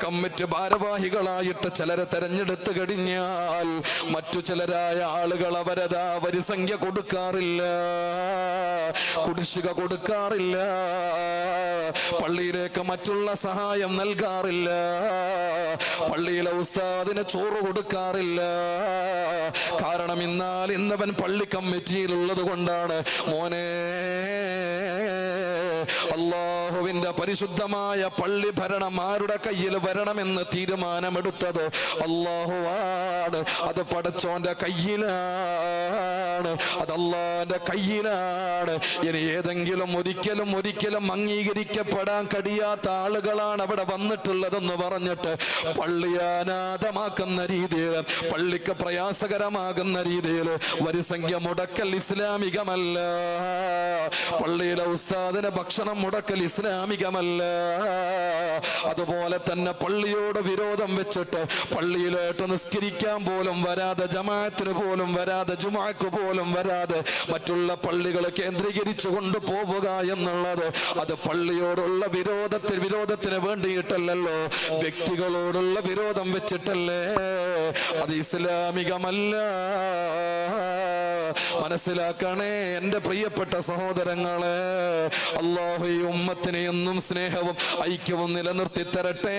Committee ഭാരവാഹികളായിട്ട് ചിലരെ തെരഞ്ഞെടുത്തു കഴിഞ്ഞാൽ മറ്റു ചിലരായ ആളുകൾ അവരതാ വരിസംഖ്യ കൊടുക്കാറില്ല, കുടിശ്ശിക കൊടുക്കാറില്ല, പള്ളിയിലേക്ക് മറ്റുള്ള സഹായം നൽകാറില്ല, പള്ളിയിലെ ഉസ്താദിന് ചോറ് കൊടുക്കാറില്ല. കാരണം ഇന്നവൻ പള്ളി കമ്മിറ്റിയിലുള്ളത് കൊണ്ടാണ്. മോനെ, അല്ലാഹുവിന്റെ പരിശുദ്ധമായ പള്ളി ഭരണം ആരുടെ കയ്യിൽ വരണമെന്ന് തീരുമാനമെടുത്തത് അല്ലാഹുവാണ്. അത് പടച്ചോന്റെ കയ്യിലാണ്, അത് അല്ലാഹുവിന്റെ കയ്യിലാണ്. ഇനി ഏതെങ്കിലും ഒരിക്കലും അംഗീകരിക്കപ്പെടാൻ കഴിയാത്ത ആളുകളാണ് അവിടെ വന്നിട്ടുള്ളതെന്ന് പറഞ്ഞിട്ട് പള്ളി അനാഥമാക്കുന്ന രീതിയിൽ, പള്ളിക്ക് പ്രയാസകരമാകുന്ന രീതിയിൽ വരിസംഖ്യ മുടക്കൽ ഇസ്ലാമികമല്ല. പള്ളിയിലെ ഉസ്താദിന് ഭക്ഷണം മുടക്കൽ ഇസ്ലാമികമല്ല. അതുപോലെ തന്നെ പള്ളിയോട് വിരോധം വെച്ചിട്ട് പള്ളിയിലോട്ട് നിസ്കരിക്കാൻ പോലും വരാതെ, ജമാഅത്തിന് പോലും വരാതെ, ജുമാക്ക് പോലും വരാതെ മറ്റുള്ള പള്ളികൾ കേന്ദ്രീകരിച്ചു കൊണ്ടുപോവുക എന്നുള്ളത് അത് പള്ളിയോടുള്ള വിരോധത്തിന് വേണ്ടിയിട്ടല്ലല്ലോ, വ്യക്തികളോടുള്ള വിരോധം വെച്ചിട്ടല്ലേ. അത് ഇസ്ലാമികമല്ല. മനസ്സിലാക്കണേ എന്റെ പ്രിയപ്പെട്ട സഹോദരങ്ങളെ. അല്ലാഹു ഈ ഉമ്മത്തിനെ എന്നും സ്നേഹവും ഐക്യവും നിലനിർത്തി തരട്ടെ.